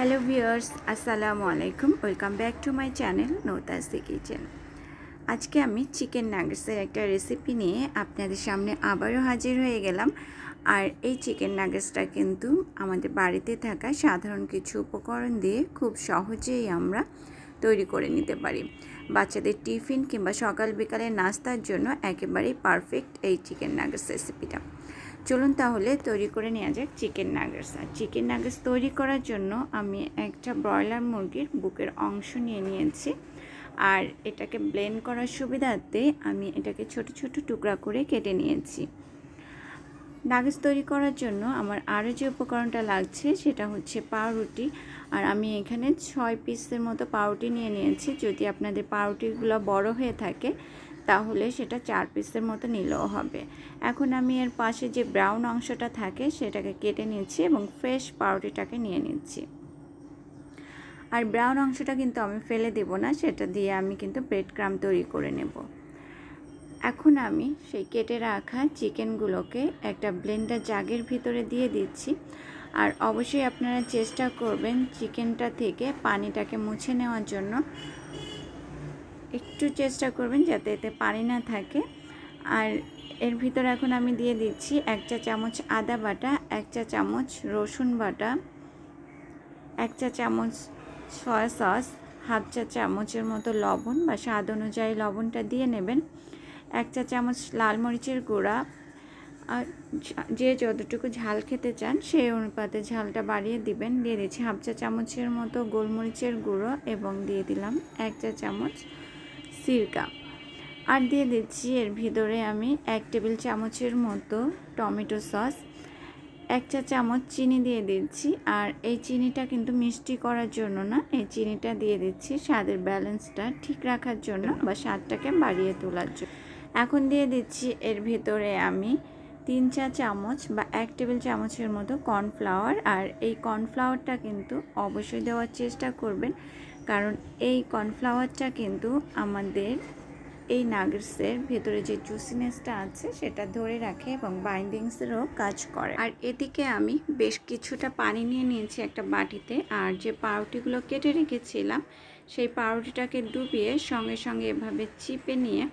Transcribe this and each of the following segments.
Hello viewers, আসসালামু আলাইকুম। Welcome back to my channel নৌতাস দি কিচেন। আজকে আমি চিকেন নাগেটসের একটা রেসিপি নিয়ে আপনাদের সামনে আবারও হাজির হয়ে গেলাম। আর এই চিকেন নাগেটসটা কিন্তু আমাদের বাড়িতে থাকা সাধারণ কিছু উপকরণ দিয়ে খুব সহজেই আমরা তৈরি করে নিতে পারি। বাচ্চাদের টিফিন কিংবা সকাল বিকালের নাস্তার জন্য একেবারেই পারফেক্ট এই চিকেন নাগেটস রেসিপিটা। চলুন তাহলে তৈরি করে নেওয়া যাক চিকেন নাগেটস। আর চিকেন নাগেটস তৈরি করার জন্য আমি একটা ব্রয়লার মুরগির বুকের অংশ নিয়ে নিয়েছি। আর এটাকে ব্লেন্ড করার সুবিধার্থে আমি এটাকে ছোট ছোট টুকরা করে কেটে নিয়েছি। নাগেটস তৈরি করার জন্য আমার আরও যে উপকরণটা লাগছে সেটা হচ্ছে পাউরুটি। আর আমি এখানে 6 পিসের মতো পাউরুটি নিয়ে নিয়েছি। যদি আপনাদের পাউরুটিগুলো বড় হয়ে থাকে তাহলে সেটা 4 পিসের মতো নিলেও হবে। এখন আমি এর পাশে যে ব্রাউন অংশটা থাকে সেটাকে কেটে নিচ্ছি এবং ফ্রেশ পাউরুটিটাকে নিয়ে নিচ্ছি। আর ব্রাউন অংশটা কিন্তু আমি ফেলে দেব না, সেটা দিয়ে আমি কিন্তু ব্রেড ক্রাম্ব তৈরি করে নেব। এখন আমি সেই কেটে রাখা চিকেনগুলোকে একটা ব্লেন্ডার জাগের ভিতরে দিয়ে দিচ্ছি। আর অবশ্যই আপনারা চেষ্টা করবেন চিকেনটা থেকে পানিটাকে মুছে নেওয়ার জন্য। একটু চেষ্টা করবেন যাতে এতে পানি না থাকে। আর এর ভিতরে এখন আমি দিয়ে দিচ্ছি 1 চা চামচ আদা বাটা, 1 চা চামচ রসুন বাটা, 1 চা চামচ সয়া সস, হাফ চা চামচের মতো লবণ বা স্বাদ অনুযায়ী লবণটা দিয়ে নেবেন, 1 চা চামচ লাল মরিচের গুঁড়া। আর যে যতটুকু ঝাল খেতে চান সেই অনুপাতে ঝালটা বাড়িয়ে দিবেন। দিয়ে দিচ্ছি হাফ চা চামচের মতো গোলমরিচের গুঁড়ো এবং দিয়ে দিলাম 1 চা চামচ সিরকা। আর দিয়ে দিচ্ছি এর ভিতরে আমি 1 টেবিল চামচের মতো টমেটো সস, 1 চা চামচ চিনি দিয়ে দিচ্ছি। আর এই চিনিটা কিন্তু মিষ্টি করার জন্য না, এই চিনিটা দিয়ে দিচ্ছি স্বাদের ব্যালেন্সটা ঠিক রাখার জন্য বা স্বাদটাকে বাড়িয়ে তোলার জন্য। এখন দিয়ে দিচ্ছি এর ভিতরে আমি 3 চা চামচ বা 1 টেবিল চামচের মতো কর্নফ্লাওয়ার। আর এই কর্নফ্লাওয়ারটা কিন্তু অবশ্যই দেওয়ার চেষ্টা করবেন, কারণ এই কর্নফ্লাওয়ারটা কিন্তু আমাদের এই নাগেটসের ভেতরে যে জুসিনেসটা আছে সেটা ধরে রাখে এবং বাইন্ডিংসেরও কাজ করে। আর এদিকে আমি বেশ কিছুটা পানি নিয়ে নিয়েছি একটা বাটিতে। আর যে পাউরুটিগুলো কেটে রেখেছিলাম সেই পাউরুটিটাকে ডুবিয়ে সঙ্গে সঙ্গে এভাবে চিপে নিয়ে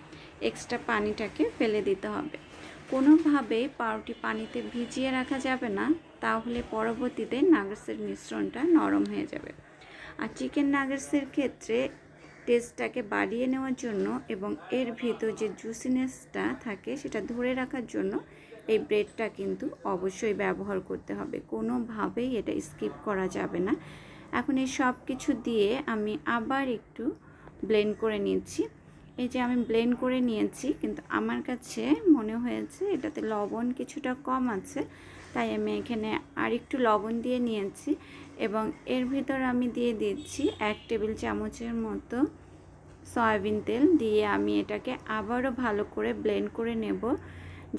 এক্সট্রা পানিটাকে ফেলে দিতে হবে। কোনোভাবেই পাউরুটি পানিতে ভিজিয়ে রাখা যাবে না, তাহলে পরবর্তীতে নাগেটসের মিশ্রণটা নরম হয়ে যাবে। আর চিকেন নাগেটসের ক্ষেত্রে টেস্টটাকে বাড়িয়ে নেওয়ার জন্য এবং এর ভিতর যে জুসিনেসটা থাকে সেটা ধরে রাখার জন্য এই ব্রেডটা কিন্তু অবশ্যই ব্যবহার করতে হবে, কোনোভাবেই এটা স্কিপ করা যাবে না। এখন এই সব কিছু দিয়ে আমি আবার একটু ব্লেন্ড করে নিচ্ছি। এই যে আমি ব্লেন্ড করে নিয়েছি, কিন্তু আমার কাছে মনে হয়েছে এটাতে লবণ কিছুটা কম আছে, তাই আমি এখানে আর একটু লবণ দিয়ে নিয়েছি। এবং এর ভিতর আমি দিয়ে দিচ্ছি 1 টেবিল চামচের মতো সয়াবিন তেল দিয়ে আমি এটাকে আবারও ভালো করে ব্লেন্ড করে নেব,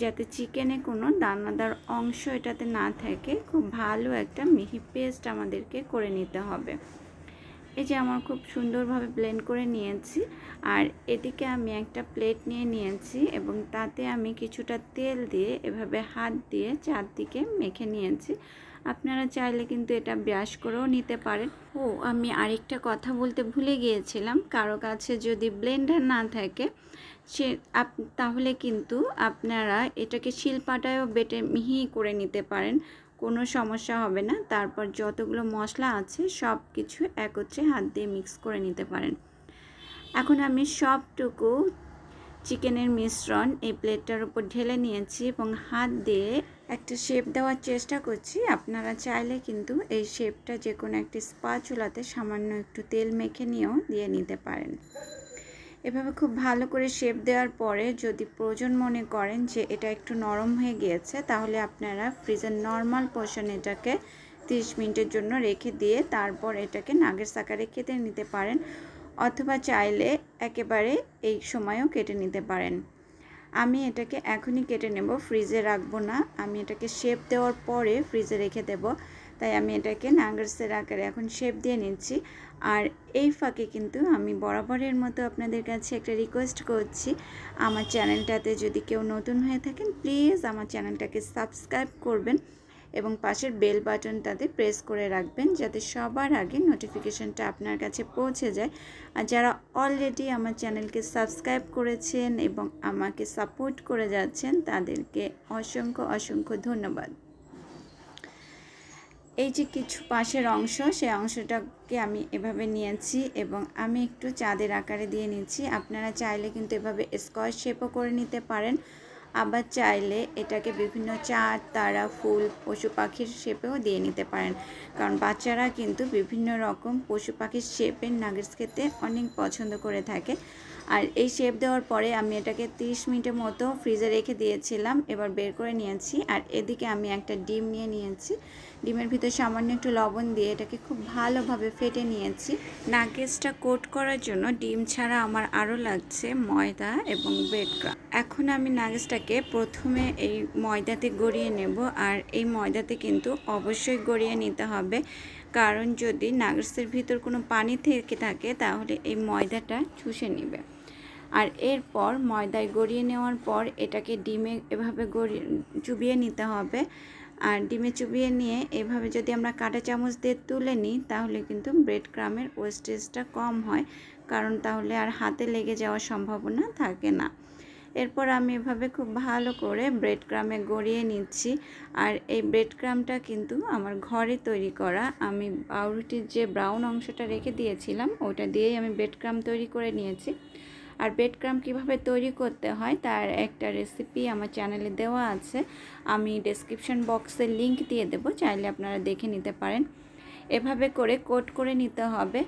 যাতে চিকেনে কোনো দানাদার অংশ এটাতে না থাকে। খুব ভালো একটা মিহি পেস্ট আমাদেরকে করে নিতে হবে। এই যে আমার খুব সুন্দরভাবে ব্লেন্ড করে নিয়েছি। আর এদিকে আমি একটা প্লেট নিয়ে নিয়েছি এবং তাতে আমি কিছুটা তেল দিয়ে এভাবে হাত দিয়ে চারদিকে মেখে নিয়েছি। আপনারা চাইলে কিন্তু এটা ব্রাশ করেও নিতে পারেন। আমি আরেকটা কথা বলতে ভুলে গিয়েছিলাম, কারো কাছে যদি ব্লেন্ডার না থাকে তাহলে কিন্তু আপনারা এটাকে শিলপাটায়ও বেটে মিহি করে নিতে পারেন, কোনো সমস্যা হবে না। তারপর যতগুলো মশলা আছে সব কিছু একত্রে হাত দিয়ে মিক্স করে নিতে পারেন। এখন আমি সবটুকু চিকেনের মিশ্রণ এই প্লেটটার উপর ঢেলে নিয়েছি এবং হাত দিয়ে একটা শেপ দেওয়ার চেষ্টা করছি। আপনারা চাইলে কিন্তু এই শেপটা যে কোনো একটা স্প্যাচুলাতে সামান্য একটু তেল মেখে নিয়েও দিয়ে নিতে পারেন। এভাবে খুব ভালো করে শেপ দেওয়ার পরে যদি প্রয়োজন মনে করেন যে এটা একটু নরম হয়ে গিয়েছে, তাহলে আপনারা ফ্রিজের নর্মাল পোর্শনে এটাকে 30 মিনিটের জন্য রেখে দিয়ে তারপর এটাকে নাগেটস আকারে কেটে নিতে পারেন, অথবা চাইলে একেবারে এই সময়ও কেটে নিতে পারেন। আমি এটাকে এখনই কেটে নেব, ফ্রিজে রাখবো না। আমি এটাকে শেপ দেওয়ার পরে ফ্রিজে রেখে দেব, তাই আমি এটাকে নাগেটসের আকারে এখন শেপ দিয়ে নিচ্ছি। আর এই ফাঁকে কিন্তু আমি বরাবরের মতো আপনাদের কাছে একটা রিকোয়েস্ট করছি, আমার চ্যানেলটাতে যদি কেউ নতুন হয়ে থাকেন প্লিজ আমার চ্যানেলটাকে সাবস্ক্রাইব করবেন এবং পাশের বেল বাটনটাতে প্রেস করে রাখবেন যাতে সবার আগে নোটিফিকেশনটা আপনার কাছে পৌঁছে যায়। আর যারা অলরেডি আমার চ্যানেলকে সাবস্ক্রাইব করেছেন এবং আমাকে সাপোর্ট করে যাচ্ছেন তাদেরকে অসংখ্য অসংখ্য ধন্যবাদ। এই যে কিছু পাশের অংশ, সেই অংশটাকে আমি এভাবে নিয়েছি এবং আমি একটু চাঁদের আকারে দিয়ে নিচ্ছি। আপনারা চাইলে কিন্তু এভাবে স্কোয়ার শেপও করে নিতে পারেন, আবার চাইলে এটাকে বিভিন্ন চাঁদ, তারা, ফুল, পশু পাখির শেপেও দিয়ে নিতে পারেন, কারণ বাচ্চারা কিন্তু বিভিন্ন রকম পশু পাখির শেপের নাগেটস খেতে অনেক পছন্দ করে থাকে। আর এই শেপ দেওয়ার পরে আমি এটাকে 30 মিনিটের মতো ফ্রিজে রেখে দিয়েছিলাম। এবার বের করে নিয়েছি আর এদিকে আমি একটা ডিম নিয়ে নিয়েছি। ডিমের ভিতর সামান্য একটু লবণ দিয়ে এটাকে খুব ভালোভাবে ফেটে নিয়েছি। নাগেটসটা কোট করার জন্য ডিম ছাড়া আমার আরও লাগছে ময়দা এবং ব্রেড ক্রাম্ব। এখন আমি নাগেটসটাকে প্রথমে এই ময়দাতে গড়িয়ে নেব, আর এই ময়দাতে কিন্তু অবশ্যই গড়িয়ে নিতে হবে, কারণ যদি নাগেটসের ভিতর কোনো পানি থেকে থাকে তাহলে এই ময়দাটা চুষে নেবে। আর এরপর ময়দায় গড়িয়ে নেওয়ার পর এটাকে ডিমে এভাবে চুবিয়ে নিতে হবে। আর ডিমে চুবিয়ে নিয়ে এভাবে যদি আমরা কাঁটা চামচ দিয়ে তুলে নিই তাহলে কিন্তু ব্রেড ক্রামের ওয়েস্টেজটা কম হয়, কারণ তাহলে আর হাতে লেগে যাওয়ার সম্ভাবনা থাকে না। এরপর আমি এভাবে খুব ভালো করে ব্রেড ক্রামে গড়িয়ে নিচ্ছি। আর এই ব্রেড ক্রামটা কিন্তু আমার ঘরে তৈরি করা। আমি পাউরুটির যে ব্রাউন অংশটা রেখে দিয়েছিলাম ওটা দিয়েই আমি ব্রেড ক্রাম তৈরি করে নিয়েছি। আর ব্রেড ক্রাম কীভাবে তৈরি করতে হয় তার একটা রেসিপি আমার চ্যানেলে দেওয়া আছে, আমি ডেসক্রিপশন বক্সে লিংক দিয়ে দেব, চাইলে আপনারা দেখে নিতে পারেন। এভাবে করে কোট করে নিতে হবে।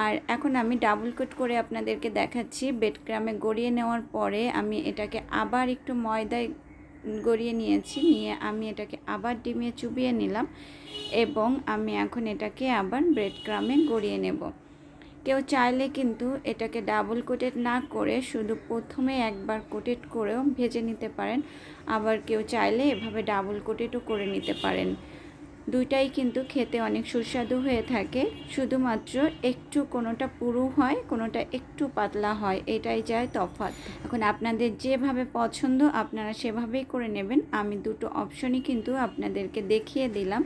আর এখন আমি ডাবল কোট করে আপনাদেরকে দেখাচ্ছি। ব্রেড ক্রামে গড়িয়ে নেওয়ার পরে আমি এটাকে আবার একটু ময়দায় গড়িয়ে নিয়েছি, নিয়ে আমি এটাকে আবার ডিমে চুবিয়ে নিলাম এবং আমি এখন এটাকে আবার ব্রেড ক্রামে গড়িয়ে নেব। কেউ চাইলে কিন্তু এটাকে ডাবল কোটেড না করে শুধু প্রথমে একবার কোটেড করেও ভেজে নিতে পারেন, আবার কেউ চাইলে এভাবে ডাবল কোটেডও করে নিতে পারেন। দুইটাই কিন্তু খেতে অনেক সুস্বাদু হয়ে থাকে, শুধুমাত্র একটু কোনোটা পুরু হয় কোনোটা একটু পাতলা হয়, এটাই যায় তফাৎ। এখন আপনাদের যেভাবে পছন্দ আপনারা সেভাবেই করে নেবেন। আমি দুটো অপশনই কিন্তু আপনাদেরকে দেখিয়ে দিলাম।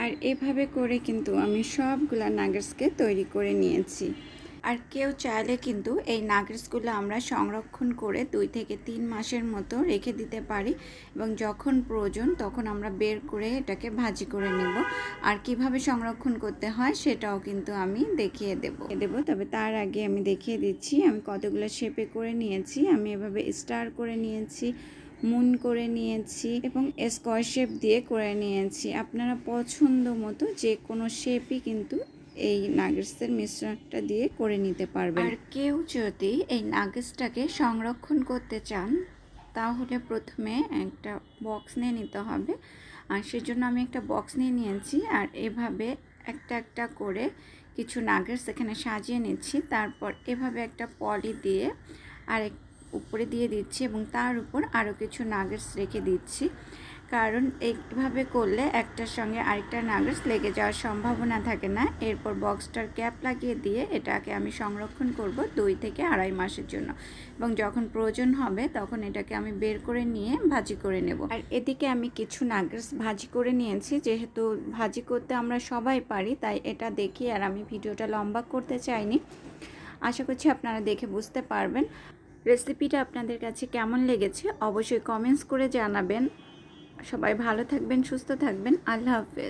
আর এভাবে করে কিন্তু আমি সবগুলা নাগেটসকে তৈরি করে নিয়েছি। আর কেউ চাইলে কিন্তু এই নাগেটসগুলো আমরা সংরক্ষণ করে 2 থেকে 3 মাসের মতো রেখে দিতে পারি এবং যখন প্রয়োজন তখন আমরা বের করে এটাকে ভাজি করে নেব। আর কিভাবে সংরক্ষণ করতে হয় সেটাও কিন্তু আমি দেখিয়ে দেব। তবে তার আগে আমি দেখিয়ে দিচ্ছি আমি কতগুলো শেপে করে নিয়েছি। আমি এভাবে স্টার করে নিয়েছি, মুন করে নিয়েছি এবং স্কোয়ার শেপ দিয়ে করে নিয়েছি। আপনারা পছন্দ মতো যে কোনো শেপই কিন্তু এই নাগেটসের মিশ্রণটা দিয়ে করে নিতে পারবেন। আর কেউ যদি এই নাগেটসটাকে সংরক্ষণ করতে চান তাহলে প্রথমে একটা বক্স নিয়ে নিতে হবে। আর সেজন্য আমি একটা বক্স নিয়ে নিয়েছি আর এভাবে একটা একটা করে কিছু নাগেটস এখানে সাজিয়ে নিচ্ছি। তারপর এভাবে একটা পলি দিয়ে উপরে দিয়ে দিচ্ছি এবং তার উপর আরও কিছু নাগেটস রেখে দিচ্ছি, কারণ এইভাবে করলে একটার সঙ্গে আরেকটা নাগেটস লেগে যাওয়ার সম্ভাবনা থাকে না। এরপর বক্সটার ক্যাপ লাগিয়ে দিয়ে এটাকে আমি সংরক্ষণ করব 2 থেকে 2.5 মাসের জন্য এবং যখন প্রয়োজন হবে তখন এটাকে আমি বের করে নিয়ে ভাজি করে নেব। আর এদিকে আমি কিছু নাগেটস ভাজি করে নিয়েছি। যেহেতু ভাজি করতে আমরা সবাই পারি তাই এটা দেখি আর আমি ভিডিওটা লম্বা করতে চাইনি। আশা করছি আপনারা দেখে বুঝতে পারবেন। রেসিপিটা আপনাদের কাছে কেমন লেগেছে অবশ্যই কমেন্টস করে জানাবেন। সবাই ভালো থাকবেন, সুস্থ থাকবেন। আল্লাহ হাফেজ।